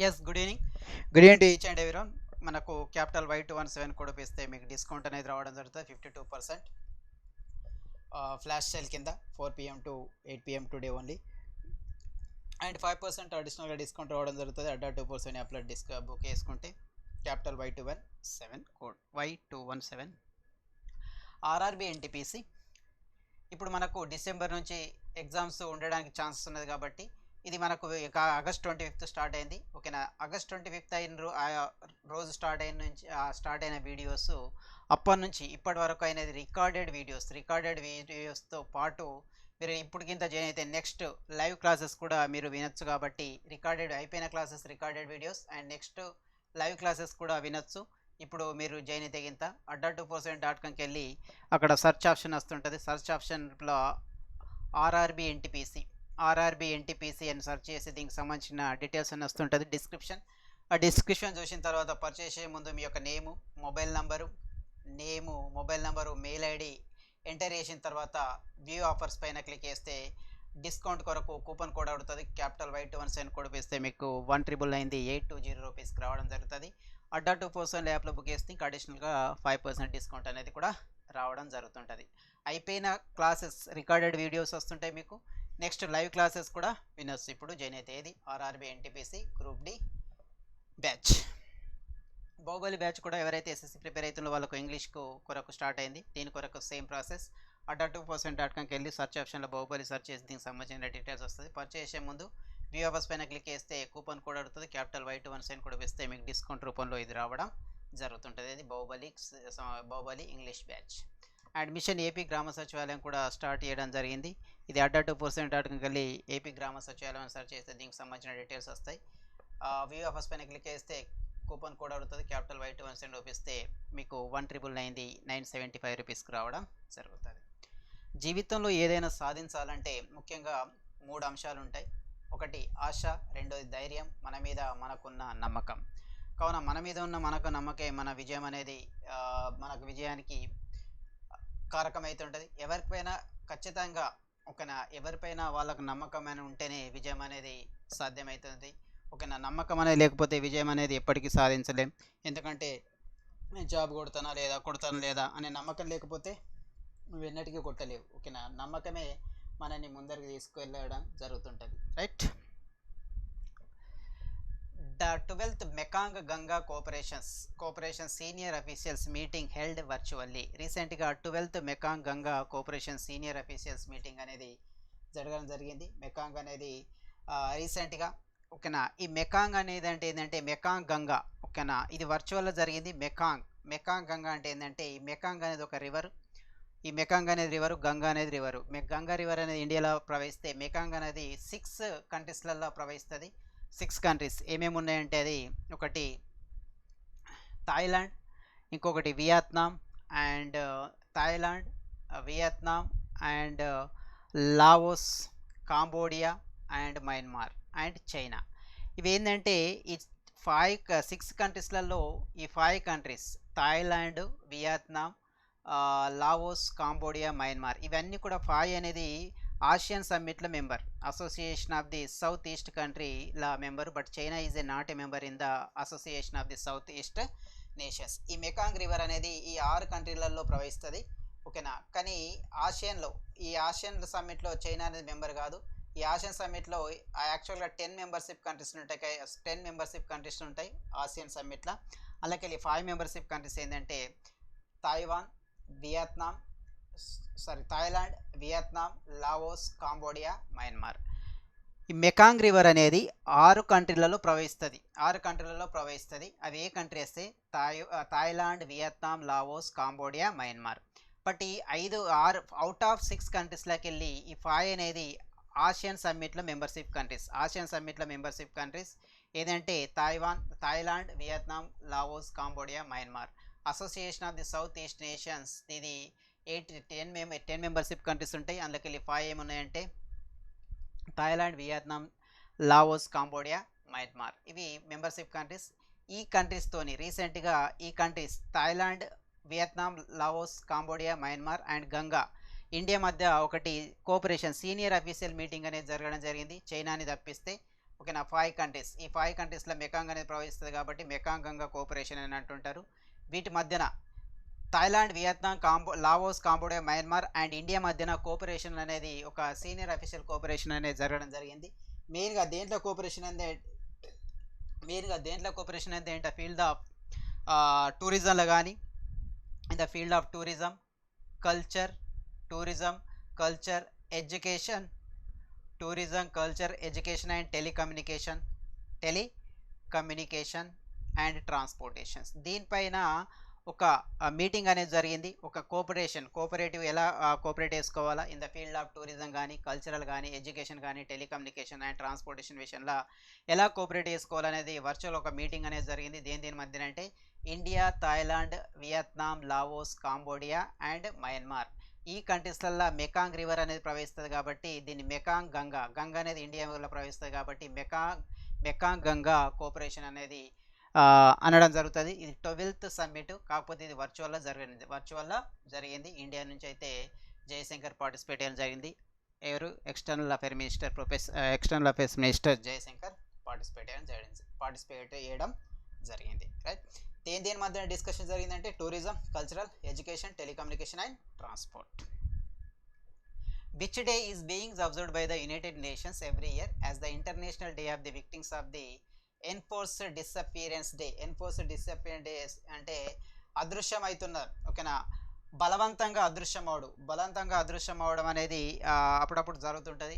Yes good evening. Good evening to each and everyone. మనకు capital Y217 code ఉపయోగిస్తే మీకు discount అనేది రావడం జరుగుతుంది 52%. ఫ్లాష్ సేల్ కింద 4 PM to 8 PM today only. And 5% అడిషనల్గా డిస్కౌంట్ రావడం జరుగుతుంది. అడ్డా 2% యాప్లో బుక్ చేసుకుంటే capital Y217 code Y217 RRB NTPC. ఇప్పుడు మనకు డిసెంబర్ నుంచి ఎగ్జామ్స్ ఉండడానికి ఛాన్సెస్ ఉన్నది కాబట్టి ఇది మనకు ఆగస్ట్ 25th స్టార్ట్ అయింది. ఓకేనా, ఆగస్ట్ 25th అయిన రోజు స్టార్ట్ అయిన వీడియోస్ అప్పటి నుంచి ఇప్పటి వరకు అయినది రికార్డెడ్ వీడియోస్తో పాటు మీరు ఇప్పుడు కింద జాయిన్ అయితే నెక్స్ట్ లైవ్ క్లాసెస్ కూడా మీరు వినొచ్చు. కాబట్టి రికార్డెడ్ అయిపోయిన classes recorded videos and next live classes కూడా వినొచ్చు. ఇప్పుడు మీరు జాయిన్ అయితే కింద adda2%.comకి వెళ్ళి అక్కడ సెర్చ్ ఆప్షన్ వస్తుంటుంది. సెర్చ్ ఆప్షన్లో ఆర్ఆర్బి ఎన్టీపీసీ అని సెర్చ్ చేసి దీనికి సంబంధించిన డీటెయిల్స్ అని వస్తుంటుంది. డిస్క్రిప్షన్ చూసిన తర్వాత పర్చేస్ చేసే ముందు మీ యొక్క mobile number mail ID enter చేసిన తర్వాత వ్యూ ఆఫర్స్ పైన క్లిక్ చేస్తే డిస్కౌంట్ కొరకు కూపన్ కోడ్ అవుతుంది. క్యాపిటల్ Y217 కోడ్ వేస్తే మీకు 199820 రూపీస్కి రావడం జరుగుతుంది. అడ్డా 2% యాప్లో బుక్ చేస్తే ఇంకా అడిషనల్గా 5% డిస్కౌంట్ అనేది కూడా రావడం జరుగుతుంటుంది. అయిపోయిన క్లాసెస్ రికార్డెడ్ వీడియోస్ వస్తుంటాయి మీకు. నెక్స్ట్ లైవ్ క్లాసెస్ కూడా వినొచ్చు. ఇప్పుడు జాయిన్ అయితే ఇది RRB NTPC group D batch. Baahubali batch కూడా ఎవరైతే ఎస్ఎస్సి ప్రిపేర్ అవుతుందో వాళ్ళకు ఇంగ్లీష్ కొరకు స్టార్ట్ అయింది. దీని కొరకు సేమ్ ప్రాసెస్. adda2%.comకి వెళ్ళి సర్చ్ ఆప్షన్లో బాహుబలి సర్చ్ చేసి దీనికి సంబంధించిన డీటెయిల్స్ వస్తుంది. పర్చేస్ చేసే ముందు వ్యూ ఆఫర్స్ పైన క్లిక్ చేస్తే కూపన్ కోడ్ అడుగుతుంది. క్యాపిటల్ Y217 కూడా వేస్తే మీకు డిస్కౌంట్ రూపంలో ఇది రావడం జరుగుతుంటుంది. ఇది Baahubali English batch. And mission AP Grama Sachivalayam కూడా స్టార్ట్ చేయడం జరిగింది. ఇది adda2%.comకి వెళ్ళి ఏపీ గ్రామ సచివాలయం సర్చ్ చేస్తే దీనికి సంబంధించిన డీటెయిల్స్ వస్తాయి. వ్యూ ఆఫర్స్ పైన క్లిక్ చేస్తే కూపన్ కోడ్ అడుగుతుంది. క్యాపిటల్ Y217 చూపిస్తే మీకు 199975 రూపీస్కి రావడం జరుగుతుంది. జీవితంలో ఏదైనా సాధించాలంటే ముఖ్యంగా 3 అంశాలు ఉంటాయి. ఒకటి ఆశ, రెండోది ధైర్యం, మన మీద మనకున్న నమ్మకం. కావున మన మీద ఉన్న మనకు నమ్మకే మన విజయం అనేది మనకు విజయానికి కారకమవుతుంటుంది. ఎవరిపైనా ఖచ్చితంగా ఎవరిపైన వాళ్ళకు నమ్మకం అని ఉంటేనే విజయం అనేది సాధ్యమవుతుంది. ఓకేనా, నమ్మకం అనేది లేకపోతే విజయం అనేది ఎప్పటికీ సాధించలేం. ఎందుకంటే నేను జాబ్ కొడతానా లేదా అనే నమ్మకం లేకపోతే నువ్వు ఎన్నటికీ కొట్టలేవు. ఓకేనా, నమ్మకమే మనని ముందరికి తీసుకువెళ్ళడం జరుగుతుంటుంది. Right. The 12th Mekong Ganga Corporation Senior Officials Meeting held virtually. రీసెంట్గా 12th Mekong Ganga Corporation Senior Officials Meeting అనేది జరగడం జరిగింది. మెకాంగ్ అనేది రీసెంట్గా ఓకేనా. ఈ మెకాంగ్ అనేది అంటే ఏంటంటే మెకాంగ్ గంగా. ఓకేనా, ఇది వర్చువల్లో జరిగింది. మెకాంగ్ గంగా అంటే ఏంటంటే ఈ మెకాంగ్ అనేది ఒక రివర్. ఈ మెకాంగ్ అనేది రివరు, గంగా అనేది రివరు. గంగా రివర్ అనేది ఇండియాలో ప్రవహిస్తే మెకాంగ్ అనేది 6 కంట్రీస్లలో ప్రవహిస్తుంది. 6 కంట్రీస్ ఏమేమి ఉన్నాయంటే అది ఒకటి థాయిలాండ్, ఇంకొకటి Vietnam and Laos, Cambodia and Myanmar and China. ఇవి ఏంటంటే ఈ 6 కంట్రీస్లలో ఈ 5 countries Thailand, Vietnam, Laos, Cambodia, Myanmar ఇవన్నీ కూడా 5 అనేది ఆసియన్ సమ్మిట్లో member, association of the south east కంట్రీల member. But China is not a member in the association of the south east nations. ఈ మెకాంగ్ రివర్ అనేది ఈ 6 కంట్రీలలో ప్రవహిస్తుంది. ఓకేనా, కానీ ఆసియన్ సమ్మిట్లో చైనా అనేది మెంబర్ కాదు. ఈ ఆసియన్ సమ్మిట్లో యాక్చువల్గా 10 మెంబర్షిప్ కంట్రీస్ ఉంటాయి ఆసియన్ సమ్మిట్లో. అలాగే 5 మెంబర్షిప్ కంట్రీస్ ఏంటంటే Thailand, Vietnam, Laos, Cambodia, Myanmar. ఈ మెకాంగ్ రివర్ అనేది 6 కంట్రీలలో ప్రవహిస్తుంది. అవి ఏ కంట్రీ వస్తే Thailand, Vietnam, Laos, Cambodia, Myanmar. But ఈ 6 అవుట్ ఆఫ్ 6 కంట్రీస్లోకి వెళ్ళి ఈ 5 అనేది ఆసియన్ సమ్మిట్లో మెంబర్షిప్ కంట్రీస్ ఏదంటే Thailand, Vietnam, Laos, Cambodia, Myanmar. Association of the south east nations ఇది 10 మెంబర్షిప్ కంట్రీస్ ఉంటాయి. అందులోకి వెళ్ళి 5 ఏమున్నాయంటే Thailand, Vietnam, Laos, Cambodia, Myanmar. ఇవి మెంబర్షిప్ కంట్రీస్. ఈ కంట్రీస్తోని రీసెంట్గా ఈ countries Thailand, Vietnam, Laos, Cambodia, Myanmar and Ganga India మధ్య ఒకటి కోఆపరేషన్ సీనియర్ అఫీషియల్ మీటింగ్ అనేది జరగడం జరిగింది. చైనాని తప్పిస్తే ఓకేనా 5 కంట్రీస్. ఈ 5 కంట్రీస్లో మెకాంగ్ అనేది ప్రవహిస్తుంది కాబట్టి మెకాంగ్ గంగా కోఆపరేషన్ అని అంటుంటారు. వీటి మధ్యన Thailand, Vietnam, Laos, Cambodia, Myanmar and India మధ్యన కోఆపరేషన్ అనేది ఒక సీనియర్ అఫీషియల్ కోఆపరేషన్ అనేది జరగడం జరిగింది. మెయిన్గా దేంట్లో కోఆపరేషన్ అంటే ఏంటో ఫీల్డ్ ఆఫ్ టూరిజంలో కానీ, in the field of tourism, culture, education, and telecommunication and transportations. దీనిపైన ఒక మీటింగ్ అనేది జరిగింది. ఒక కోఆపరేటివ్ ఎలా కోఆపరేట్ చేసుకోవాలా in the field of tourism కానీ, కల్చరల్ కానీ, ఎడ్యుకేషన్ కానీ, టెలికమ్యూనికేషన్ అండ్ ట్రాన్స్పోర్టేషన్ విషయంలో ఎలా కోఆపరేట్ చేసుకోవాలనేది వర్చువల్ ఒక మీటింగ్ అనేది జరిగింది. దేని మధ్యన అంటే India, Thailand, Vietnam, Laos, Cambodia and Myanmar. ఈ కంట్రీస్లలో మెకాంగ్ రివర్ అనేది ప్రవహిస్తుంది కాబట్టి దీన్ని మెకాంగ్ గంగా అనేది ఇండియాలో ప్రవహిస్తుంది కాబట్టి మెకాంగ్ గంగా కోఆపరేషన్ అనేది అనడం జరుగుతుంది. ఇది 12th సమ్మిట్, కాకపోతే ఇది వర్చువల్లో జరిగింది. ఇండియా నుంచి అయితే జయశంకర్ పార్టిసిపేట్ చేయడం జరిగింది. ఎవరు external affairs minister Jaishankar participate చేయడం జరిగింది. రైట్. దేని మధ్య డిస్కషన్ జరిగిందంటే tourism, cultural, education, telecommunication and transport. Which day is being observed by the United Nations every year as the International Day of the Victims of the Enforced Disappearance Day? Enforced Disappearance Day అంటే అదృశ్యం అవుతున్నారు. ఓకేనా, బలవంతంగా అదృశ్యం అవడం అనేది అప్పుడప్పుడు జరుగుతుంటుంది.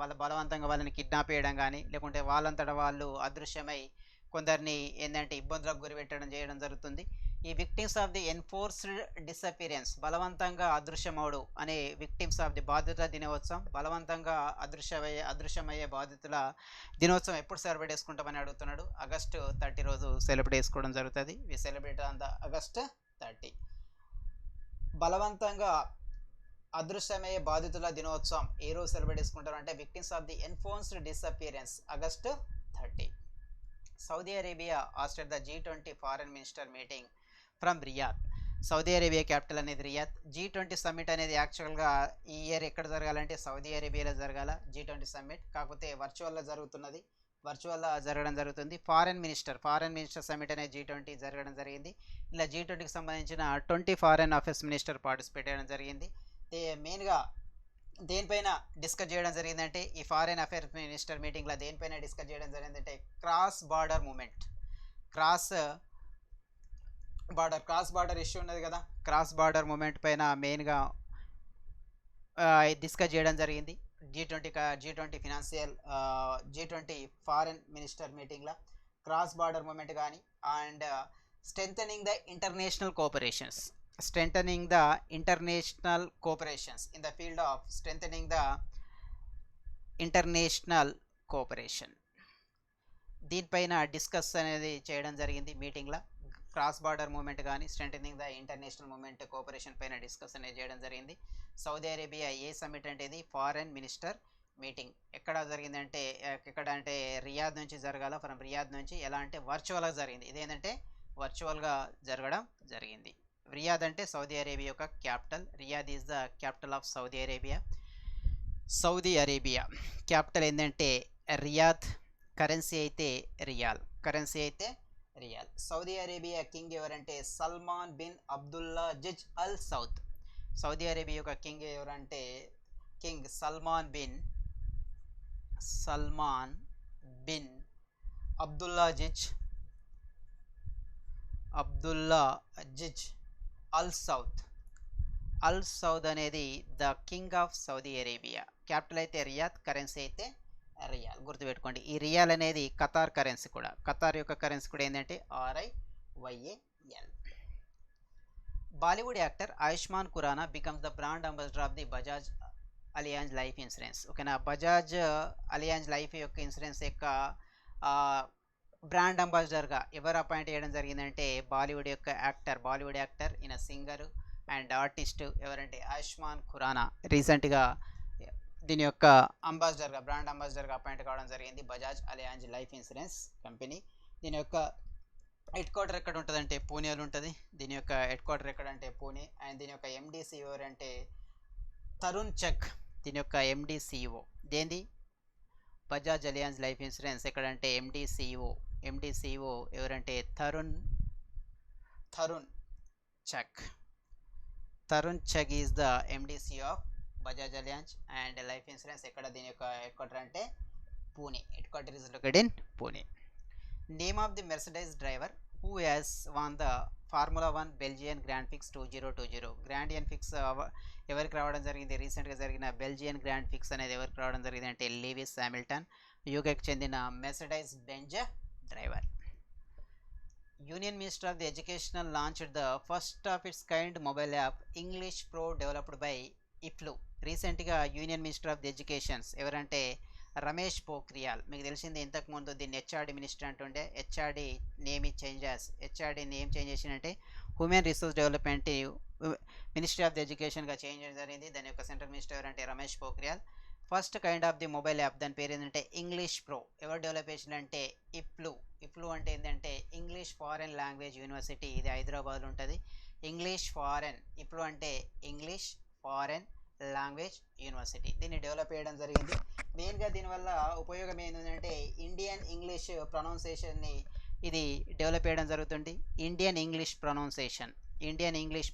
వాళ్ళ బలవంతంగా వాళ్ళని కిడ్నాప్ చేయడం కానీ, లేకుంటే వాళ్ళంతటా వాళ్ళు అదృశ్యమై కొందరిని ఏంటంటే ఇబ్బందులకు చేయడం జరుగుతుంది. ఈ విక్టిమ్స్ ఆఫ్ ది ఎన్ఫోర్స్డ్ డిసపిరెన్స్, బలవంతంగా అదృశ్యమవుడు అనే విక్టిమ్స్ ఆఫ్ ది బాధితుల దినోత్సవం, బలవంతంగా అదృశ్యమయ్యే బాధితుల దినోత్సవం ఎప్పుడు సెలబ్రేట్ చేసుకుంటామని అడుగుతున్నాడు. August 30 రోజు సెలబ్రేట్ చేసుకోవడం జరుగుతుంది. We celebrate on the August 30. బలవంతంగా అదృశ్యమయ్యే బాధితుల దినోత్సవం ఏ రోజు సెలబ్రేట్ చేసుకుంటారు అంటే victims of the enforced disappearance August 30. Saudi Arabia hosted the G20 foreign minister meeting from Riyadh. Saudi Arabia capital అనేది రియాద్. G20 సమ్మిట్ అనేది యాక్చువల్గా ఈ ఇయర్ ఎక్కడ జరగాలంటే సౌదీ అరేబియాలో జరగాల G20 సమ్మిట్, కాకపోతే వర్చువల్లో జరగడం జరుగుతుంది. ఫారెన్ మినిస్టర్ సమ్మిట్ అనేది G20 జరగడం జరిగింది. ఇలా G20కి సంబంధించిన 20 ఫారెన్ అఫేర్స్ మినిస్టర్ పార్టిసిపేట్ చేయడం జరిగింది. మెయిన్గా దేనిపైన డిస్కస్ చేయడం జరిగిందంటే ఈ ఫారెన్ అఫేర్స్ మినిస్టర్ మీటింగ్లో దేనిపైన డిస్కస్ చేయడం జరిగిందంటే క్రాస్ బార్డర్ ఇష్యూ ఉన్నది కదా, క్రాస్ బార్డర్ మూమెంట్ పైన మెయిన్గా డిస్కస్ చేయడం జరిగింది. G20 ఫారెన్ మినిస్టర్ మీటింగ్లో క్రాస్ బార్డర్ మూమెంట్ కానీ and strengthening the international cooperations in the field of strengthening the international cooperation. దీనిపైన డిస్కస్ అనేది చేయడం జరిగింది మీటింగ్లో. క్రాస్ బార్డర్ మూమెంట్ కానీ strengthening the international movement cooperation పైన డిస్కస్ అనేది చేయడం జరిగింది. సౌదీ అరేబియా ఏ సమ్మిట్ అంటే ఇది ఫారెన్ మినిస్టర్ మీటింగ్. ఎక్కడ జరిగిందంటే రియాద్ నుంచి జరగాల. ఫ్రమ్ రియాద్ నుంచి ఎలా అంటే వర్చువల్గా జరిగింది. ఇదేంటంటే వర్చువల్గా జరగడం జరిగింది. రియాద్ అంటే సౌదీ అరేబియా యొక్క capital. Riyadh is the capital of Saudi Arabia capital ఏంటంటే రియాద్. కరెన్సీ అయితే రియాల్. సౌదీ అరేబియా కింగ్ ఎవరంటే Salman bin Abdul Aziz al Saud. Saudi Arabia యొక్క కింగ్ ఎవరంటే king Salman bin Abdul Aziz al Saud అనేది the king of Saudi Arabia. Capital అయితే Riyadh, currency అయితే riyal. గుర్తుపెట్టుకోండి. ఈ riyal అనేది ఖతార్ కరెన్సీ కూడా. ఖతార్ యొక్క కరెన్సీ కూడా ఏంటంటే RIYAL. Bollywood actor Ayushman Khurrana becomes the brand ambassador of the Bajaj Allianz life insurance. ఓకేనా, బజాజ్ అలియాంజ్ లైఫ్ యొక్క ఇన్సూరెన్స్ యొక్క బ్రాండ్ అంబాసిడర్గా ఎవరు అపాయింట్ చేయడం జరిగిందంటే బాలీవుడ్ యాక్టర్ ఈయన సింగర్ అండ్ ఆర్టిస్ట్ ఎవరంటే ఆయుష్మాన్ ఖురానా. రీసెంట్గా దీని యొక్క బ్రాండ్ అంబాసిడర్గా అపాయింట్ కావడం జరిగింది Bajaj Allianz life insurance company. దీని యొక్క హెడ్ క్వార్టర్ ఎక్కడ ఉంటుందంటే పూణేలో ఉంటుంది. దీని యొక్క హెడ్ క్వార్టర్ ఎక్కడంటే పూణే. అండ్ దీని యొక్క MD CEO ఎవరంటే తరుణ్ చక్. దీని యొక్క MD CEO దేంది బజాజ్ అలియాన్స్ లైఫ్ ఇన్సూరెన్స్ ఎక్కడంటే ఎండి సిఇఓ ఎవరంటే Tarun Chugh. Tarun Chugh is the MDC of Bajaj Allianz and life insurance. ఎక్కడ దీని యొక్క హెడ్ క్వార్టర్ అంటే Pune. Head quarter is located in Pune. Name of the Mercedes driver who has won the formula 1 Belgian grand prix 2020. గ్రాండియన్ prix ఎవరికి రావడం జరిగింది? రీసెంట్గా జరిగిన బెల్జియన్ గ్రాండ్ ఫిక్స్ అనేది ఎవరికి రావడం జరిగింది అంటే లూయిస్ హామిల్టన్, యూకేకి చెందిన Mercedes Benz driver. Union minister of the education launched the first of its kind mobile app English pro developed by EFLU. రీసెంట్గా union minister of the educations ఎవరంటే రమేష్ పోఖ్రియాల్. మీకు తెలిసింది ఇంతకుముందు దీన్ని హెచ్ఆర్డి మినిస్టర్ అంటుండే. హెచ్ఆర్డి నేమ్ చేంజ్ చేసినంటే human resource development ministry of the ఎడ్యుకేషన్గా change చేయడం జరిగింది. దాని యొక్క సెంట్రల్ మినిస్టర్ ఎవరంటే Ramesh Pokhriyal. First kind of the mobile app దాని పేరు ఏంటంటే ఇంగ్లీష్ ప్రో. ఎవరు డెవలప్ చేసిందంటే ఇఫ్లు అంటే ఏంటంటే ఇంగ్లీష్ ఫారెన్ లాంగ్వేజ్ యూనివర్సిటీ. ఇది హైదరాబాద్లో ఉంటుంది. ఇంగ్లీష్ ఫారెన్ ఇఫ్లు అంటే ఇంగ్లీష్ ఫారెన్ లాంగ్వేజ్ యూనివర్సిటీ. దీన్ని డెవలప్ చేయడం జరిగింది. మెయిన్గా దీనివల్ల ఉపయోగం ఏంటంటే ఇండియన్ ఇంగ్లీష్ ప్రొనౌన్సియేషన్ని ఇది డెవలప్ చేయడం జరుగుతుంది. ఇండియన్ ఇంగ్లీష్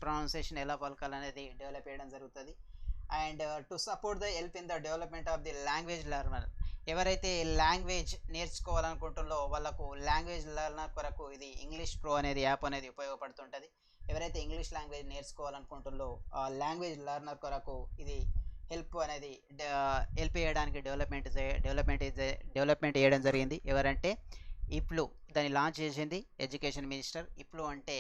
ప్రొనౌన్సియేషన్ ఎలా పలకాలనేది డెవలప్ చేయడం జరుగుతుంది. And to support the help in the development of the language learner. ఎవరైతే లాంగ్వేజ్ నేర్చుకోవాలనుకుంటుందో వాళ్ళకు లాంగ్వేజ్ లెర్నర్ కొరకు ఇది ఇంగ్లీష్ ప్రో అనేది యాప్ అనేది ఉపయోగపడుతుంటుంది. ఎవరైతే ఇంగ్లీష్ లాంగ్వేజ్ నేర్చుకోవాలనుకుంటుందో ఆ లాంగ్వేజ్ లెర్నర్ కొరకు ఇది హెల్ప్ చేయడానికి డెవలప్మెంట్ చేయడం జరిగింది. ఎవరంటే ఇఫ్లు. దాన్ని లాంచ్ చేసింది ఎడ్యుకేషన్ మినిస్టర్. ఇఫ్లు అంటే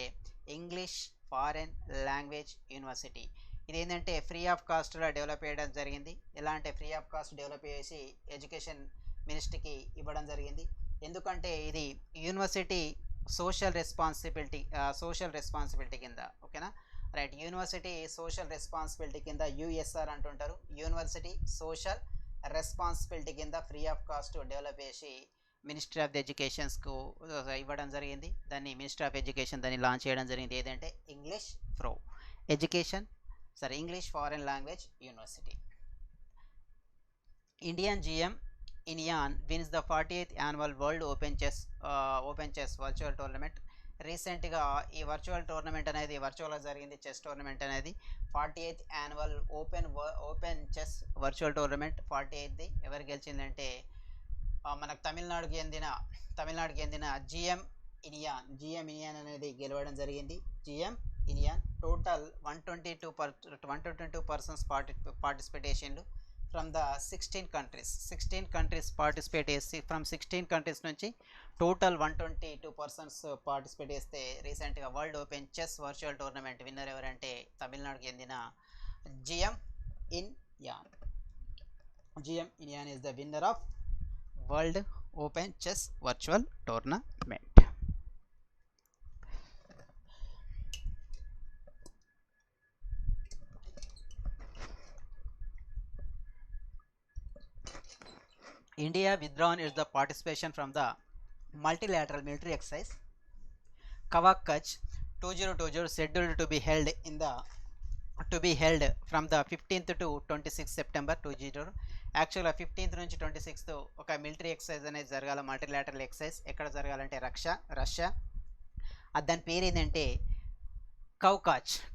ఇంగ్లీష్ ఫారెన్ లాంగ్వేజ్ యూనివర్సిటీ. ఇది ఏంటంటే ఫ్రీ ఆఫ్ కాస్ట్లో డెవలప్ చేయడం జరిగింది. ఎలా అంటే ఫ్రీ ఆఫ్ కాస్ట్ డెవలప్ చేసి ఎడ్యుకేషన్ మినిస్ట్రీకి ఇవ్వడం జరిగింది. ఎందుకంటే ఇది యూనివర్సిటీ సోషల్ రెస్పాన్సిబిలిటీ కింద. ఓకేనా, రైట్. యూనివర్సిటీ సోషల్ రెస్పాన్సిబిలిటీ కింద యూఎస్ఆర్ అంటుంటారు. యూనివర్సిటీ సోషల్ రెస్పాన్సిబిలిటీ కింద ఫ్రీ ఆఫ్ కాస్ట్ డెవలప్ చేసి మినిస్ట్రీ ఆఫ్ ది ఎడ్యుకేషన్స్కు ఇవ్వడం జరిగింది. దాన్ని మినిస్ట్రీ ఆఫ్ ఎడ్యుకేషన్ దాన్ని లాంచ్ చేయడం జరిగింది. ఏదంటే English pro English foreign language university. Indian GM Iniyan wins the 48th annual world open chess virtual tournament. రీసెంట్గా ఈ వర్చువల్ టోర్నమెంట్ అనేది వర్చువల్గా జరిగింది. చెస్ టోర్నమెంట్ అనేది 48th annual open chess virtual tournament 48th ఎవరు గెలిచిందంటే మనకు తమిళనాడుకి చెందిన GM ఇనియాన్ అనేది గెలవడం జరిగింది. GM ఇనియాన్. టోటల్ 122 పర్సన్స్ పార్టిసిపేషన్లు ఫ్రమ్ ద 16 కంట్రీస్ పార్టిసిపేట్ చేసి ఫ్రమ్ 16 కంట్రీస్ నుంచి టోటల్ 122 పర్సన్స్ పార్టిసిపేట్ చేస్తే రీసెంట్గా world open chess virtual tournament winner ఎవరంటే తమిళనాడుకి చెందిన GM Iniyan is the winner of world open chess virtual tournament. India withdrawn its the participation from the multilateral military exercise Kavach Kutch 2020 scheduled to be held from the 15th to 26th September 2020. యాక్చువల్గా 15th నుంచి 26th ఒక military exercise అనేది జరగాల. Multilateral exercise ఎక్కడ జరగాలంటే Russia. దాని పేరు ఏంటంటే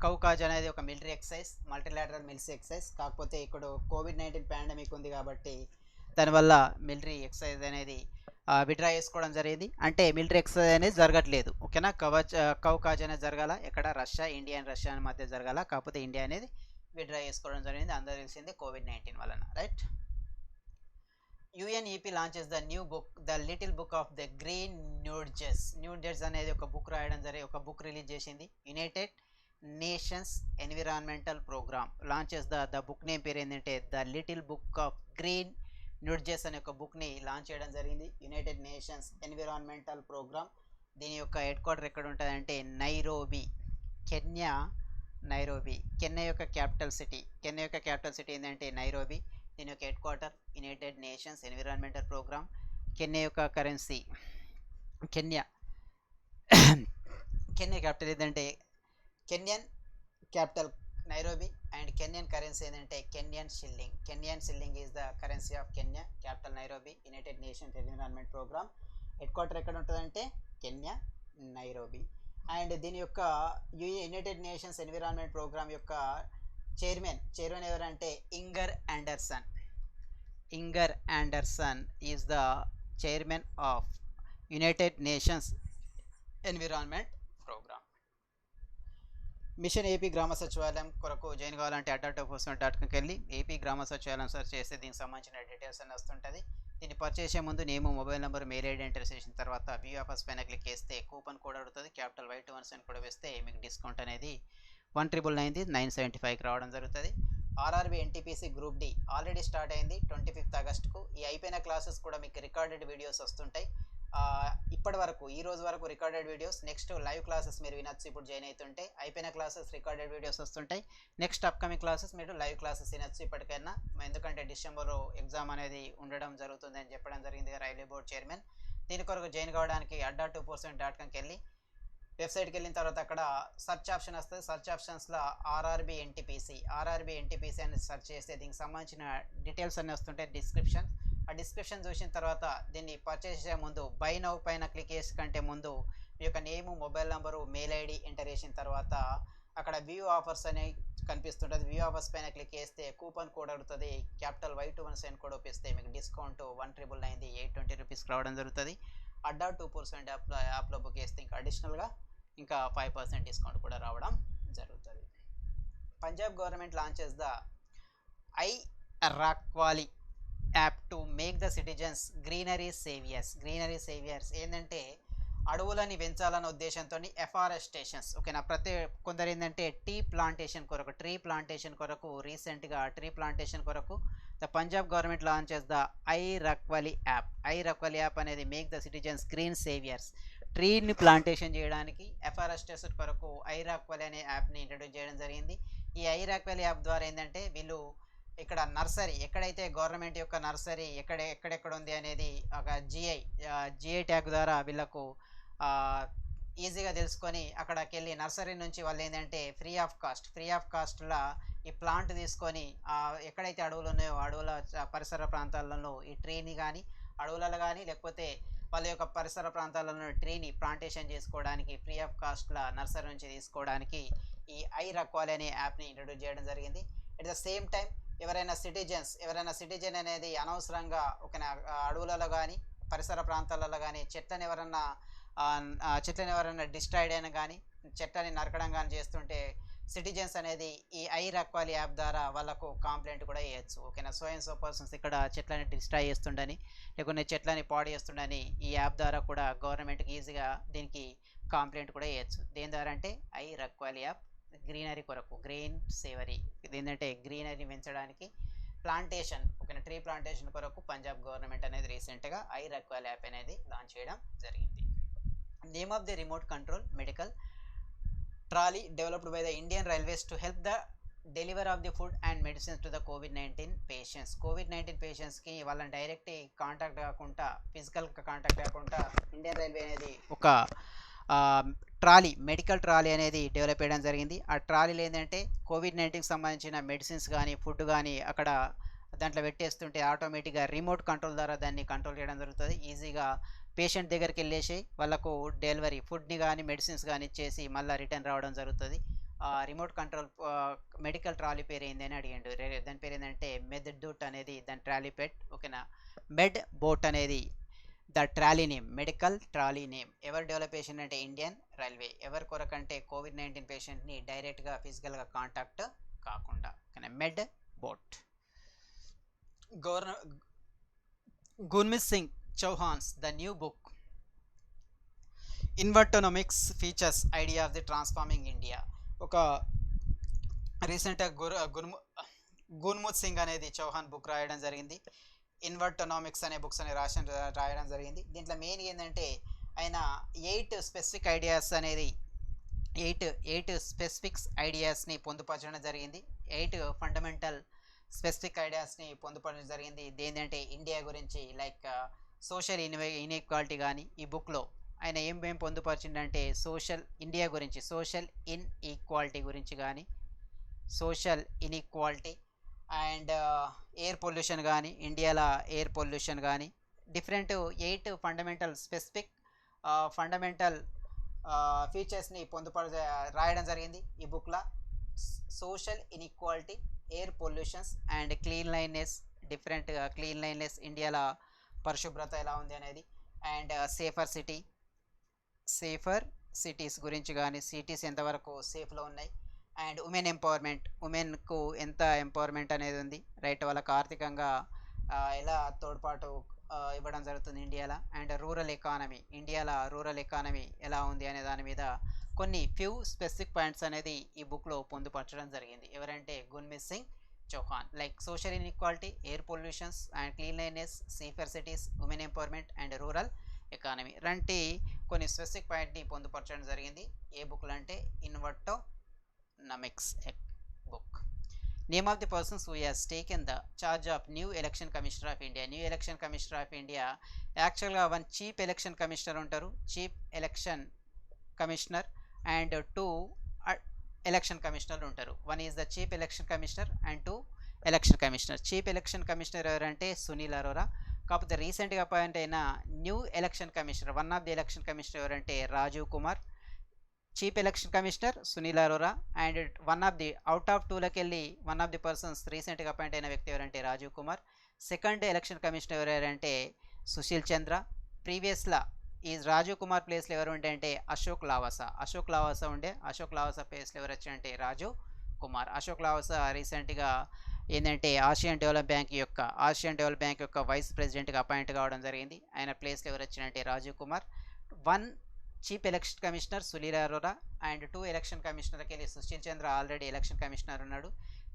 కౌకాజ్ అనేది ఒక military exercise, multilateral military exercise. కాకపోతే ఇప్పుడు COVID-19 పాండమిక్ ఉంది కాబట్టి దానివల్ల మిలిటరీ ఎక్సర్సైజ్ అనేది విడ్రా చేసుకోవడం జరిగింది. అంటే మిలిటరీ ఎక్సర్సైజ్ అనేది జరగట్లేదు. ఓకేనా, కౌకాజ్ అనేది జరగాల. ఎక్కడ ఇండియా అండ్ రష్యా మధ్య జరగాల. కాకపోతే ఇండియా అనేది విడ్రా చేసుకోవడం జరిగింది. అందరూ తెలిసిందే COVID-19 వలన, right. UNEP launches the new book the little book of the green nudges అనేది ఒక బుక్ రాయడం జరిగి ఒక బుక్ రిలీజ్ చేసింది. United Nations environmental programme launches the book name పేరు ఏంటంటే the little book of green nudges అనే ఒక బుక్ని లాంచ్ చేయడం జరిగింది. United Nations environmental programme. దీని యొక్క హెడ్ క్వార్టర్ ఎక్కడ ఉంటుందంటే కెన్యా యొక్క క్యాపిటల్ సిటీ ఏంటంటే నైరోబి. దీని యొక్క head quarter United Nations environmental programme. Kenya యొక్క కరెన్సీ కెన్యా క్యాపిటల్ ఏంటంటే Kenyan capital Nairobi. And Kenyan currency ఏంటంటే Kenyan shilling. Kenyan shilling is the currency of Kenya. Capital Nairobi. United Nations environment programme head quarter ఎక్కడ ఉంటుందంటే Kenya, Nairobi. And దీని యొక్క United Nations environment programme యొక్క chairman ఎవరంటే Inger Andersen is the chairman of United Nations environment programme. Mission AP Grama Sachivalayam కొరకు join కావాలంటే adda.postman.comకి వెళ్ళి AP Grama సచివాలయం సెర్చ్ చేస్తే దీనికి సంబంధించిన డీటెయిల్స్ అన్నీ వస్తుంటుంది. దీన్ని పర్చేస్ చేసే ముందు name, mobile number, mail ID enter చేసిన తర్వాత వ్యూ ఆఫర్స్ పైన క్లిక్ చేస్తే కూపన్ కోడ్ అడుగుతుంది. క్యాపిటల్ Y21 కూడా వేస్తే మీకు డిస్కౌంట్ అనేది 1,999,975కి రావడం జరుగుతుంది. RRB NTPC group D already start అయింది 25th ఆగస్టుకు. ఈ అయిపోయిన క్లాసెస్ కూడా మీకు రికార్డెడ్ వీడియోస్ వస్తుంటాయి. ఇప్పటి వరకు ఈ రోజు వరకు recorded videos, next live classes మీరు వినొచ్చు. ఇప్పుడు జాయిన్ అవుతుంటే అయిపోయిన క్లాసెస్ రికార్డెడ్ వీడియోస్ వస్తుంటాయి. నెక్స్ట్ అప్కమింగ్ క్లాసెస్ మీరు లైవ్ క్లాసెస్ వినొచ్చు ఇప్పటికైనా. ఎందుకంటే డిసెంబర్ ఎగ్జామ్ అనేది ఉండడం జరుగుతుంది అని చెప్పడం జరిగింది రైల్వే బోర్డ్ చైర్మన్. దీని కొరకు జాయిన్ కావడానికి adda.postman.comకి వెళ్ళి వెబ్సైట్కి వెళ్ళిన తర్వాత అక్కడ సర్చ్ ఆప్షన్ వస్తుంది. సర్చ్ ఆప్షన్స్లో ఆర్ఆర్బీ ఎన్టీపీసీ అని సెర్చ్ చేస్తే దీనికి సంబంధించిన డీటెయిల్స్ అన్నీ వస్తుంటాయి. ఆ డిస్క్రిప్షన్ చూసిన తర్వాత దీన్ని పర్చేస్ చేసే ముందు బై నౌ పైన క్లిక్ చేసే కంటే ముందు మీ యొక్క name, mobile number, mail ID enter చేసిన తర్వాత అక్కడ వ్యూ ఆఫర్స్ అని కనిపిస్తుంటుంది. వ్యూ ఆఫర్స్ పైన క్లిక్ చేస్తే కూపన్ కోడ్ అడుగుతుంది. క్యాపిటల్ Y21 కోడ్ ఒప్పిస్తే మీకు డిస్కౌంట్ 1,999,820 రూపీస్కి రావడం జరుగుతుంది. adda.postman యాప్లో బుక్ చేస్తే ఇంకా అడిషనల్గా ఇంకా 5% డిస్కౌంట్ కూడా రావడం జరుగుతుంది. Punjab government launches the I రాక్వాలి app to make the citizens greenery saviours. ఏంటంటే అడవులని పెంచాలన్న ఉద్దేశంతో ఎఫారెస్టేషన్స్ ఓకేనా. కొందరు ఏంటంటే ట్రీ ప్లాంటేషన్ కొరకు రీసెంట్గా ట్రీ ప్లాంటేషన్ కొరకు the Punjab government launches the I రక్వలి యాప్ అనేది make the citizens green saviours. ట్రీని ప్లాంటేషన్ చేయడానికి ఎఫారెస్టేషన్ కొరకు ఐ రక్వలి అనే యాప్ని ఇంట్రడ్యూస్ చేయడం జరిగింది. ఈ ఐ రక్వలి యాప్ ద్వారా ఏంటంటే వీళ్ళు ఇక్కడ నర్సరీ ఎక్కడైతే గవర్నమెంట్ యొక్క నర్సరీ ఎక్కడెక్కడ ఉంది అనేది ఒక జిఐ ట్యాగ్ ద్వారా వీళ్ళకు ఈజీగా తెలుసుకొని అక్కడికి వెళ్ళి నర్సరీ నుంచి వాళ్ళు ఏంటంటే ఫ్రీ ఆఫ్ కాస్ట్లో ఈ ప్లాంట్ తీసుకొని ఎక్కడైతే అడవులు ఉన్నాయో అడవుల పరిసర ప్రాంతాలలో ఈ ట్రీని కానీ అడవులలో కానీ లేకపోతే వాళ్ళ యొక్క పరిసర ప్రాంతాలలో ట్రీని ప్లాంటేషన్ చేసుకోవడానికి ఫ్రీ ఆఫ్ కాస్ట్లో నర్సరీ నుంచి తీసుకోవడానికి ఈ ఐ రక్వాలి అనే యాప్ని ఇంట్రడ్యూస్ చేయడం జరిగింది. ఎట్ ద సేమ్ టైం ఎవరైనా సిటిజన్ అనేది అనవసరంగా ఒక అడవులలో కానీ పరిసర ప్రాంతాలలో కానీ చెట్లను ఎవరైనా డిస్ట్రాయిడ్ అయినా కానీ చెట్లని నరకడం కానీ చేస్తుంటే సిటిజన్స్ అనేది ఈ ఐ రక్వాలి యాప్ ద్వారా వాళ్ళకు కంప్లైంట్ కూడా చేయొచ్చు ఓకేనా. సో అండ్ సో పర్సన్స్ ఇక్కడ చెట్లని డిస్ట్రాయ్ చేస్తుండని లేకుంటే చెట్లని పాడు చేస్తుండని ఈ యాప్ ద్వారా కూడా గవర్నమెంట్కి ఈజీగా దీనికి కంప్లైంట్ కూడా చేయొచ్చు. దేని ద్వారా అంటే ఐ రక్వాలి యాప్ గ్రీనరీ కొరకు గ్రీన్ సేవరీ. ఇది ఏంటంటే గ్రీనరీ పెంచడానికి ప్లాంటేషన్ ఓకేనా ట్రీ ప్లాంటేషన్ కొరకు పంజాబ్ గవర్నమెంట్ అనేది రీసెంట్గా ఐ రక్వాలి యాప్ అనేది లాంచ్ చేయడం జరిగింది. Name of the remote control medical trolley developed by the Indian railways to help the deliver of the food and medicines to the COVID-19 పేషెంట్స్కి వాళ్ళని direct contact కాకుండా ఫిజికల్గా కాంటాక్ట్ కాకుండా ఇండియన్ రైల్వే అనేది ఒక మెడికల్ ట్రాలీ అనేది develop చేయడం జరిగింది. ఆ ట్రాలీలో ఏంటంటే COVID-19కి సంబంధించిన మెడిసిన్స్ కానీ ఫుడ్ కానీ అక్కడ దాంట్లో పెట్టేస్తుంటే ఆటోమేటిక్గా రిమోట్ కంట్రోల్ ద్వారా దాన్ని కంట్రోల్ చేయడం జరుగుతుంది. ఈజీగా పేషెంట్ దగ్గరికి వెళ్ళేసి వాళ్ళకు డెలివరీ ఫుడ్ని కానీ మెడిసిన్స్ కానీ ఇచ్చేసి మళ్ళీ రిటర్న్ రావడం జరుగుతుంది. రిమోట్ కంట్రోల్ మెడికల్ ట్రాలీ పేరు ఏందని అడిగాడు. దాని పేరు ఏంటంటే మెడ్ డూట్ అనేది దాని ట్రాలీ పెట్ ఓకేనా. మెడ్ బోట్ అనేది the trolley name, medical trolley name. ఎవరు డెవలప్ చేసిందంటే ఇండియన్ రైల్వే. ఎవరి కొరకంటే COVID-19 పేషెంట్ని డైరెక్ట్గా ఫిజికల్గా కాంటాక్ట్ కాకుండా ఓకేనా. Med Bot. Gurmeet Singh Chauhan's the new book Invertonomics features idea of the transforming India. ఒక రీసెంట్గా గుర్ముత్ సింగ్ అనేది చౌహాన్ బుక్ రాయడం జరిగింది. ఇన్వర్టోనామిక్స్ అనే బుక్స్ అని రాయడం జరిగింది. దీంట్లో మెయిన్ ఏంటంటే ఆయన 8 స్పెసిఫిక్ ఐడియాస్ని పొందుపరచడం జరిగింది. 8 ఫండమెంటల్ స్పెసిఫిక్ ఐడియాస్ని పొందుపరచడం జరిగింది. ఏంటంటే ఇండియా గురించి లైక్ సోషల్ ఇన్ఈక్వాలిటీ కానీ ఈ బుక్లో ఆయన ఏం పొందుపరిచిందంటే సోషల్ ఇన్ఈక్వాలిటీ గురించి కానీ social inequality and air pollution కానీ, ఇండియాలో ఎయిర్ పొల్యూషన్ కానీ, డిఫరెంట్ 8 ఫండమెంటల్ స్పెసిఫిక్ ఫండమెంటల్ ఫీచర్స్ని రాయడం జరిగింది ఈ బుక్లో. Social inequality, air pollutions and cleanliness, different cleanliness, ఇండియాలో పరిశుభ్రత ఎలా ఉంది అనేది, అండ్ సేఫర్ సిటీస్ గురించి కానీ, సిటీస్ ఎంతవరకు సేఫ్లో ఉన్నాయి, అండ్ ఉమెన్ ఎంపవర్మెంట్, ఉమెన్కు ఎంత ఎంపవర్మెంట్ అనేది ఉంది, రైట్, వాళ్ళకు ఆర్థికంగా ఎలా తోడ్పాటు ఇవ్వడం జరుగుతుంది ఇండియాలో, అండ్ రూరల్ ఎకానమీ, ఇండియాలో రూరల్ ఎకానమీ ఎలా ఉంది అనే దాని మీద కొన్ని ఫ్యూ స్పెసిఫిక్ పాయింట్స్ అనేది ఈ బుక్లో పొందుపరచడం జరిగింది. ఎవరంటే Gurmeet Singh Chauhan. Like social inequality, air pollutions and cleanliness, safer cities, women empowerment and rural economy లాంటి కొన్ని స్పెసిఫిక్ పాయింట్ని పొందుపరచడం జరిగింది. ఏ బుక్లు అంటే Invertonomics book. Name of the persons who has taken the charge of new election commissioner of India. New election commissioner of India యాక్చువల్గా one chief election commissioner ఉంటారు, chief election commissioner, and 2 election కమిషనర్లు ఉంటారు. One is the chief election commissioner and 2 election commissioner. Chief election commissioner ఎవరంటే సునీల్ అరోరా. కాకపోతే రీసెంట్గా appoint అయిన new election commissioner, one of the election commissioner ఎవరంటే Rajiv Kumar. Chief election commissioner Sunil Arora, and one of the out of 2లకు వెళ్ళి one of the persons రీసెంట్గా appoint అయిన వ్యక్తి ఎవరంటే Rajiv Kumar. Second election commissioner ఎవరంటే సుశీల్ చంద్ర. ప్రీవియస్లా ఈ రాజీవ్ కుమార్ ప్లేస్లో ఎవరు ఉండే అంటే అశోక్ లావాసా ఉండే. అశోక్ లావాసా ప్లేస్లో ఎవరు వచ్చారంటే రాజీవ్ కుమార్. అశోక్ లావాసా రీసెంట్గా ఏంటంటే ఆసియన్ డెవలప్ బ్యాంక్ యొక్క వైస్ ప్రెసిడెంట్గా అపాయింట్ కావడం జరిగింది. ఆయన ప్లేస్లో ఎవరు వచ్చినంటే Rajiv Kumar. 1 chief election commissioner Sunil Arora and 2 election కమిషనర్కి వెళ్ళి Sushil Chandra already election commissioner ఉన్నాడు.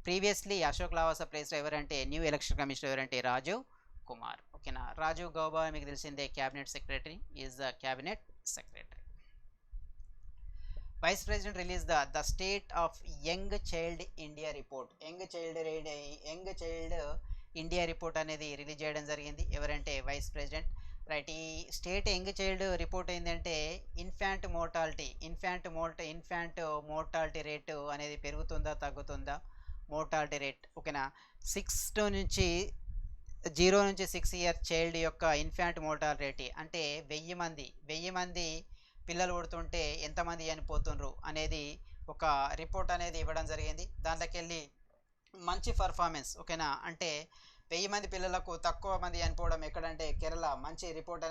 ప్రీవియస్లీ అశోక్ లావాసా ప్లేస్లో ఎవరంటే న్యూ ఎలక్షన్ కమిషనర్ ఎవరంటే రాజీవ్ కుమార్. ఓకేనా. రాజీవ్ గౌబా మీకు తెలిసిందే cabinet secretary, is the cabinet secretary. Vice president release the state of young child India report. Young child India report అనేది రిలీజ్ చేయడం జరిగింది. ఎవరంటే వైస్ ప్రెసిడెంట్, రైట్. ఈ స్టేట్ యంగ్ చైల్డ్ రిపోర్ట్ ఏంటంటే ఇన్ఫాంట్ మోర్టాలిటీ రేటు అనేది పెరుగుతుందా తగ్గుతుందా, mortality rate. ఓకేనా. 0 నుంచి 6 ఇయర్ చైల్డ్ యొక్క ఇన్ఫాంట్ మోర్టాలిటీ రేట్ అంటే 1000 మంది పిల్లలు పుడుతుంటే ఎంతమంది చనిపోతుండ్రు అనేది ఒక రిపోర్ట్ అనేది ఇవ్వడం జరిగింది. దాంట్లోకి వెళ్ళి మంచి పర్ఫార్మెన్స్, ఓకేనా, అంటే 1000 మంది పిల్లలకు తక్కువ మంది చనిపోవడం ఎక్కడంటే కేరళ. మంచి రిపోర్ట్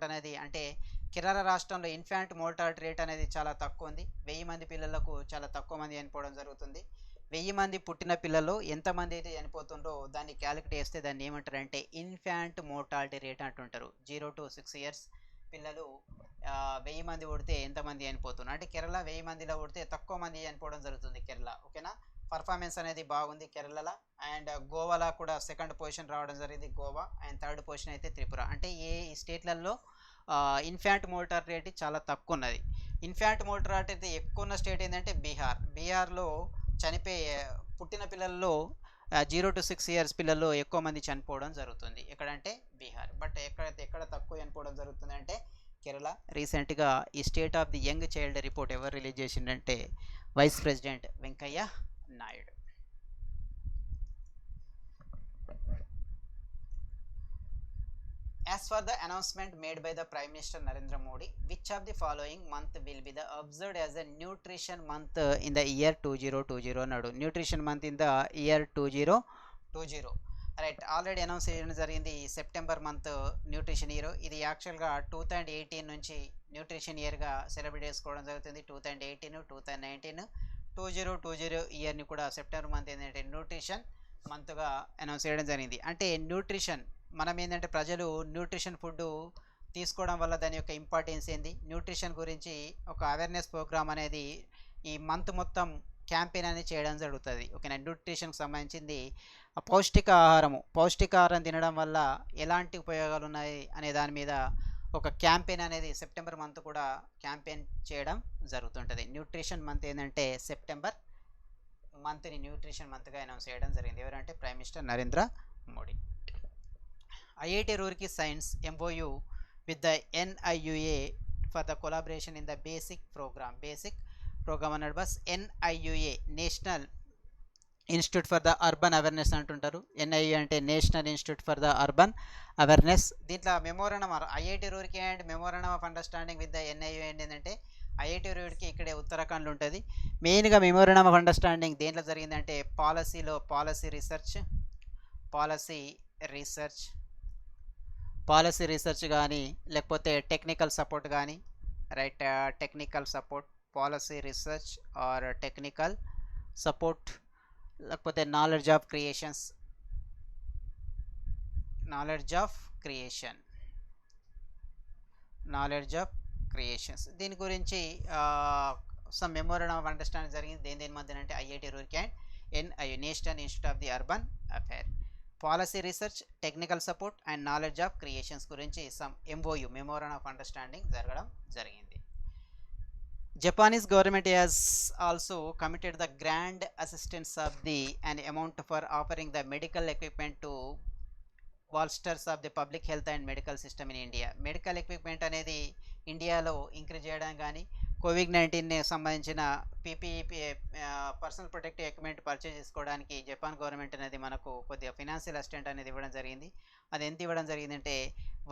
అనేది అంటే కేరళ రాష్ట్రంలో ఇన్ఫాంట్ మోర్టాలిటీ రేట్ అనేది చాలా తక్కువ ఉంది. 1000 మంది పిల్లలకు చాలా తక్కువ మంది చనిపోవడం జరుగుతుంది. 1000 మంది పుట్టిన పిల్లలు ఎంతమంది అయితే చనిపోతుందో దాన్ని క్యాలిక్యులేట్ చేస్తే దాన్ని ఏమంటారంటే ఇన్ఫాంట్ మోర్టాలిటీ రేట్ అంటుంటారు. 0 to 6 ఇయర్స్ పిల్లలు 1000 మంది పుడితే ఎంతమంది చనిపోతున్నారు అంటే కేరళ 1000 మందిలో పుడితే తక్కువ మంది చనిపోవడం జరుగుతుంది కేరళ. ఓకేనా. పర్ఫార్మెన్స్ అనేది బాగుంది కేరళలో. అండ్ గోవాలో కూడా 2nd పొజిషన్ రావడం జరిగింది గోవా, అండ్ 3rd పొజిషన్ అయితే త్రిపుర. అంటే ఈ స్టేట్లలో ఇన్ఫాంట్ మోర్టాలిటీ రేట్ చాలా తక్కువ ఉన్నది. ఇన్ఫాంట్ మోర్టాలిటీ అయితే ఎక్కువ ఉన్న స్టేట్ ఏంటంటే బీహార్లో పుట్టిన పిల్లల్లో 0 to 6 ఇయర్స్ పిల్లల్లో ఎక్కువ మంది చనిపోవడం జరుగుతుంది. ఎక్కడంటే బీహార్. బట్ ఎక్కడ తక్కువ చనిపోవడం జరుగుతుంది అంటే కేరళ. రీసెంట్గా ఈ state of the young child report ఎవరు రిలీజ్ చేసిందంటే vice president Venkaiah Naidu. As for the announcement made by the Prime Minister Narendra Modi, which of the following month will be observed as a nutrition month in the year 2020 అన్నాడు. Nutrition month in the year 2020. Right. Already announce చేయడం జరిగింది September month nutrition year. ఇది యాక్చువల్గా 2018 నుంచి nutrition ఇయర్గా celebrate చేసుకోవడం జరుగుతుంది. 2018, 2019, 2020 ఇయర్ని కూడా September month ఏంటంటే న్యూట్రిషన్ మంత్గా అనౌన్స్ చేయడం జరిగింది. అంటే న్యూట్రిషన్ మనం ఏంటంటే ప్రజలు న్యూట్రిషన్ ఫుడ్ తీసుకోవడం వల్ల దాని యొక్క ఇంపార్టెన్స్ ఏంది, న్యూట్రిషన్ గురించి ఒక అవేర్నెస్ ప్రోగ్రామ్ అనేది ఈ మంత్ మొత్తం క్యాంపెయిన్ అనేది చేయడం జరుగుతుంది. ఓకేనా. న్యూట్రిషన్కి సంబంధించింది పౌష్టికాహారం తినడం వల్ల ఎలాంటి ఉపయోగాలు ఉన్నాయి అనే దాని మీద ఒక క్యాంపెయిన్ అనేది సెప్టెంబర్ మంత్ కూడా క్యాంపెయిన్ చేయడం జరుగుతుంటుంది. న్యూట్రిషన్ మంత్ ఏంటంటే సెప్టెంబర్ మంత్ని న్యూట్రిషన్ మంత్గా అనౌన్స్ చేయడం జరిగింది. ఎవరంటే prime minister Narendra Modi. IIT Roorkee signs MOU with the NIUA for the collaboration in the basic programme అన్నాడు బస్. NIUA national institute for the urban awareness అంటుంటారు. NIU అంటే national institute for the urban awareness. దీంట్లో memorandum IIT Roorkee and memorandum of understanding with the NIU ఏంటంటే IIT Roorkee ఇక్కడే ఉత్తరాఖండ్లో ఉంటుంది. మెయిన్గా మెమోరాండం ఆఫ్ అండర్స్టాండింగ్ దేంట్లో జరిగిందంటే పాలసీ రీసెర్చ్ కానీ లేకపోతే టెక్నికల్ సపోర్ట్ కానీ, right, technical support, policy research or technical support, లేకపోతే నాలెడ్జ్ ఆఫ్ క్రియేషన్స్ దీని గురించి సమ్ మెమోరాండం ఆఫ్ అండర్స్టాండింగ్ జరిగింది. దేని మధ్య అంటే IIT Roorkee and NIU national institute of the urban affair. Policy research, technical support and knowledge of creations గురించి some MOU memorandum of understanding జరగడం జరిగింది. Japanese government has also committed the grand assistance of an amount for offering the medical equipment to bolsters of the public health and medical system in India. Medical equipment అనేది ఇండియాలో increase చేయడం కానీ, COVID-19 సంబంధించిన PPE personal protective equipment purchase చేసుకోవడానికి Japan government అనేది మనకు కొద్దిగా financial assistant అనేది ఇవ్వడం జరిగింది. అది ఎంత ఇవ్వడం జరిగిందంటే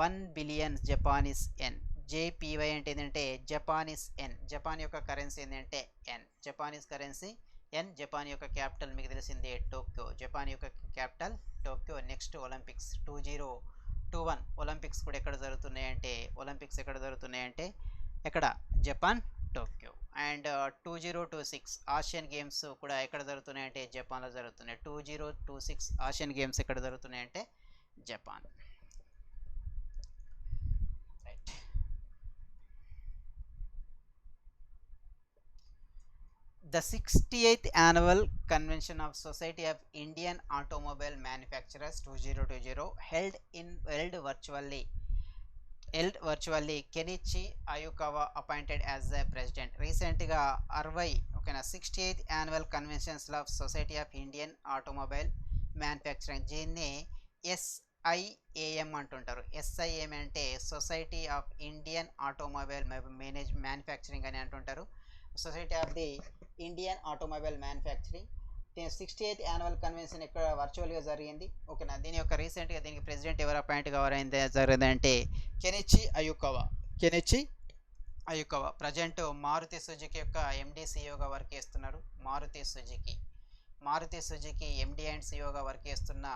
1 బిలియన్ జపానీస్ ఎన్. JPY అంటే ఏంటంటే జపానీస్ ఎన్. జపాన్ యొక్క కరెన్సీ ఏంటంటే ఎన్. జపానీస్ కరెన్సీ ఎన్. జపాన్ యొక్క క్యాపిటల్ మీకు తెలిసిందే టోక్యో. జపాన్ యొక్క capital Tokyo. Next Olympics 2021 Olympics కూడా ఎక్కడ జరుగుతున్నాయంటే ఎక్కడ Japan Tokyo. And 2026 Asian games కూడా ఎక్కడ జరుగుతున్నాయంటే జపాన్లో జరుగుతున్నాయి. 2026 ఆసియన్ గేమ్స్ ఎక్కడ జరుగుతున్నాయంటే Japan. The 68th Annual Convention of Society of Indian Automobile Manufacturers 2020 held virtually. Kenichi Ayukawa appointed as the president. Recentగా 68th Annual Conventions of Society of Indian Automobile Manufacturing దీన్ని SIAM అంటుంటారు. SIAM అంటే society of Indian automobile manufacturing అని అంటుంటారు. Society of the Indian automobile manufacturing 68th annual convention ఇక్కడ వర్చువల్గా జరిగింది. ఓకేనా. దీని యొక్క రీసెంట్గా దీనికి ప్రెసిడెంట్ ఎవరు అపాయింట్ కావారైంది జరిగిందంటే Kenichi Ayukawa. Present Maruti Suzuki యొక్క MD CEOగా వర్క్ చేస్తున్నారు. మారుతి సుజుకి MD అండ్ CEOగా వర్క్ చేస్తున్న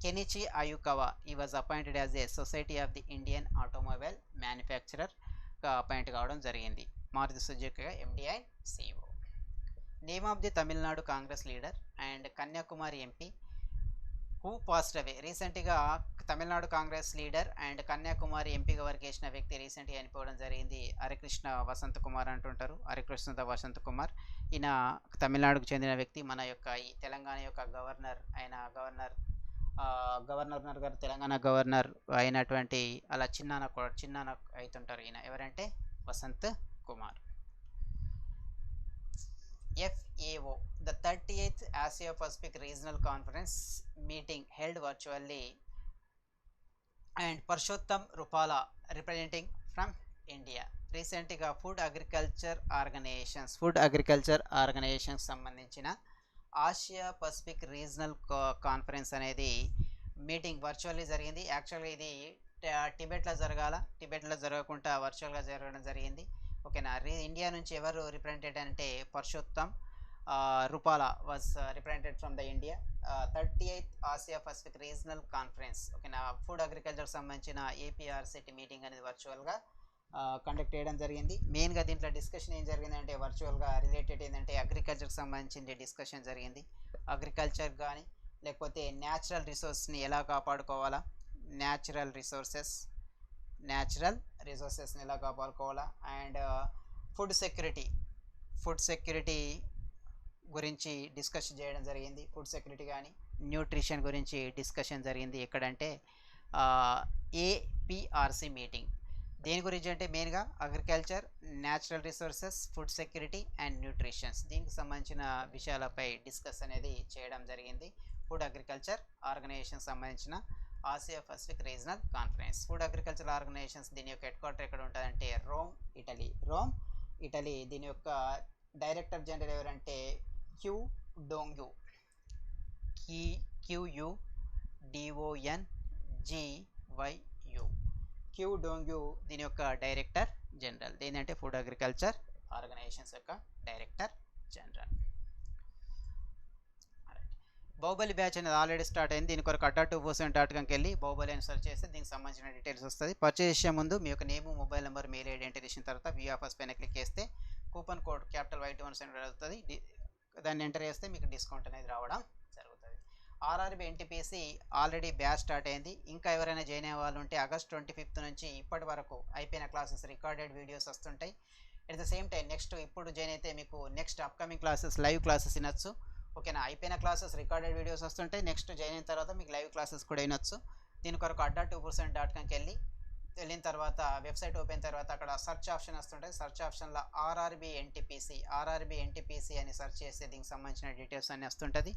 కెనిచి అయుకవా ఈ was appointed as a society of the Indian automobile మ్యానుఫ్యాక్చరర్గా అపాయింట్ కావడం జరిగింది. Maruti Suzuki MD and CEO. Name of the Tamil Nadu Congress leader and Kanyakumari MP who passed away. రీసెంట్గా Tamil Nadu Congress leader and Kanyakumari ఎంపీగా work చేసిన వ్యక్తి రీసెంట్గా చనిపోవడం జరిగింది. హరికృష్ణ వసంత్ కుమార్ అంటుంటారు. ఈయన తమిళనాడుకు చెందిన వ్యక్తి. మన యొక్క ఈ తెలంగాణ యొక్క గవర్నర్ గారు తెలంగాణ గవర్నర్ అయినటువంటి అలా చిన్నాన అవుతుంటారు. ఈయన ఎవరంటే Vasant Kumar. FAO the 38th Asia Pacific Regional Conference meeting held virtually and Parshottam Rupala representing from India. రీసెంట్గా ఫుడ్ అగ్రికల్చర్ ఆర్గనైజేషన్స్ సంబంధించిన ఆసియా పసిఫిక్ రీజనల్ కాన్ఫరెన్స్ అనేది మీటింగ్ వర్చువల్లీ జరిగింది. యాక్చువల్గా ఇది టిబెట్లో జరగకుండా వర్చువల్గా జరగడం జరిగింది. ఓకేనా. ఇండియా నుంచి ఎవరు రిప్రజెంటెడ్ అంటే Parshottam Rupala was represented from the India. 38th Asia Pacific regional conference. ఓకేనా. ఫుడ్ అగ్రికల్చర్ సంబంధించిన APRCT మీటింగ్ అనేది వర్చువల్గా కండక్ట్ చేయడం జరిగింది. మెయిన్గా దీంట్లో డిస్కషన్ ఏం జరిగిందంటే వర్చువల్గా రిలేటెడ్ ఏంటంటే అగ్రికల్చర్కి సంబంధించిన డిస్కషన్ జరిగింది. అగ్రికల్చర్ కానీ లేకపోతే న్యాచురల్ రిసోర్స్ని ఎలా కాపాడుకోవాలా, న్యాచురల్ రిసోర్సెస్ని ఎలా కాపాడుకోవాలా, అండ్ ఫుడ్ సెక్యూరిటీ గురించి డిస్కషన్ చేయడం జరిగింది. ఫుడ్ సెక్యూరిటీ కానీ న్యూట్రిషన్ గురించి డిస్కషన్ జరిగింది. ఎక్కడంటే APRC మీటింగ్. దేని గురించి అంటే మెయిన్గా agriculture, natural resources, food security and nutritions దీనికి సంబంధించిన విషయాలపై డిస్కస్ అనేది చేయడం జరిగింది. ఫుడ్ అగ్రికల్చర్ ఆర్గనైజేషన్ సంబంధించిన Asia Pacific regional conference. Food agriculture organisations దీని యొక్క హెడ్ క్వార్టర్ ఎక్కడ ఉంటుందంటే రోమ్, ఇటలీ. దీని యొక్క డైరెక్టర్ జనరల్ ఎవరంటే queue Dongyu, QUDONGYU, queue Dongyu దీని యొక్క డైరెక్టర్ జనరల్. ఏంటంటే ఫుడ్ అగ్రికల్చర్ ఆర్గనైజేషన్స్ యొక్క డైరెక్టర్ జనరల్. బాహుబలి బ్యాచ్ అనేది ఆల్రెడీ స్టార్ట్ అయింది. దీని కొరకు adda247.comకి వెళ్ళి బాహుబలి అని సెర్చ్ చేస్తే దీనికి సంబంధించిన డీటెయిల్స్ వస్తుంది. పర్చేస్ చేసే ముందు మీ యొక్క name, mobile number, mail ID enter చేసిన తర్వాత వ్యూ ఆఫర్స్ పైన క్లిక్ చేస్తే కూపన్ కోడ్ Y217 అవుతుంది. దాన్ని ఎంటర్ చేస్తే మీకు డిస్కౌంట్ అనేది రావడం జరుగుతుంది. RRB NTPC already batch start అయింది. ఇంకా ఎవరైనా జాయిన్ అయ్యే వాళ్ళు ఉంటే August 25th నుంచి ఇప్పటి వరకు అయిపోయిన క్లాసెస్ రికార్డెడ్ వీడియోస్ వస్తుంటాయి. At the same time next ఇప్పుడు జాయిన్ అయితే మీకు next upcoming classes live classes వినొచ్చు. ఓకేనా, అయిపోయిన క్లాసెస్ రికార్డెడ్ వీడియోస్ వస్తుంటాయి. నెక్స్ట్ జాయిన్ అయిన తర్వాత మీకు లైవ్ క్లాసెస్ కూడా వినొచ్చు. దీని కొరకు adda247.comకి వెళ్ళిన తర్వాత వెబ్సైట్ ఓపెన్ తర్వాత అక్కడ సెర్చ్ ఆప్షన్ వస్తుంటుంది. సెర్చ్ ఆప్షన్లో ఆర్ఆర్బి ఎన్టీపీసీ అని సెర్చ్ చేస్తే దీనికి సంబంధించిన డీటెయిల్స్ అన్నీ వస్తుంటుంది.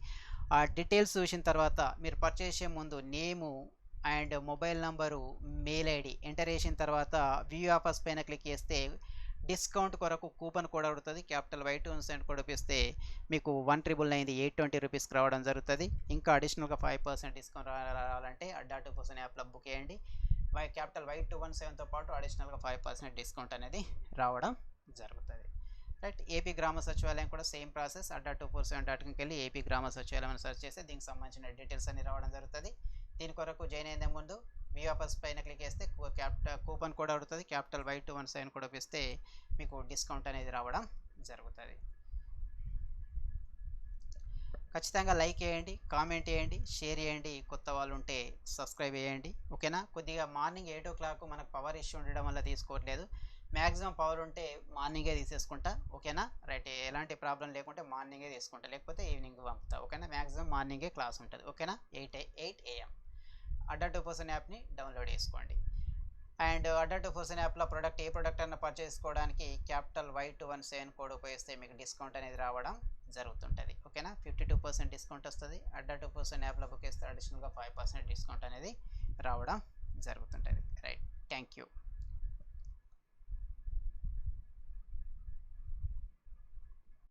ఆ డీటెయిల్స్ చూసిన తర్వాత మీరు పర్చేస్ చేసే ముందు name and mobile number, mail ID enter చేసిన తర్వాత వ్యూ ఆఫర్స్ పైన క్లిక్ చేస్తే డిస్కౌంట్ కొరకు కూపన్ కోడ్ అవుతుంది. Y217 కోడ్ ఉపయోగిస్తే మీకు 1999 820 రూపీస్కి రావడం జరుగుతుంది. ఇంకా అడిషనల్గా 5% డిస్కౌంట్ రావాలంటే adda247 యాప్లో బుక్ చేయండి. Y217తో పాటు అడిషనల్గా 5% డిస్కౌంట్ అనేది రావడం జరుగుతుంది. రైట్, ఏపీ గ్రామ సచివాలయం కూడా సేమ్ ప్రాసెస్. adda247.comకి వెళ్ళి ఏపీ గ్రామ సచివాలయం అని సెర్చ్ చేస్తే దీనికి సంబంధించిన డీటెయిల్స్ అన్ని రావడం జరుగుతుంది. దీని కొరకు జాయిన్ అయ్యే ముందు వ్యూ ఆఫర్స్ పైన క్లిక్ చేస్తే కూపన్ కోడ్ అవుతుంది. Y217 కోడ్ ఉపయోగిస్తే మీకు డిస్కౌంట్ అనేది రావడం జరుగుతుంది. ఖచ్చితంగా లైక్ చేయండి, కామెంట్ చేయండి, షేర్ చేయండి. కొత్త వాళ్ళు ఉంటే సబ్స్క్రైబ్ చేయండి. ఓకేనా, కొద్దిగా మార్నింగ్ 8 o'clock మనకు పవర్ ఇష్యూ ఉండడం వల్ల తీసుకోవట్లేదు. మ్యాక్సిమం పవర్ ఉంటే మార్నింగే తీసేసుకుంటా. ఓకేనా, రైట్, ఎలాంటి ప్రాబ్లం లేకుంటే మార్నింగే తీసుకుంటా, లేకపోతే ఈవినింగ్ పంపుతా. ఓకేనా, మ్యాక్సిమం మార్నింగే క్లాస్ ఉంటుంది. ఓకేనా, 8 AM adda247 యాప్ని డౌన్లోడ్ చేసుకోండి. అండ్ adda247 యాప్లో ఏ ప్రోడక్ట్ అన్న పర్చేస్ చేసుకోవడానికి Y217 కోడ్ ఉపయోగిస్తే మీకు డిస్కౌంట్ అనేది రావడం జరుగుతుంటుంది. ఓకేనా, 52% డిస్కౌంట్ వస్తుంది. adda247 యాప్లో బుక్ చేస్తే అడిషనల్గా 5% డిస్కౌంట్ అనేది రావడం జరుగుతుంటుంది. Right, thank you.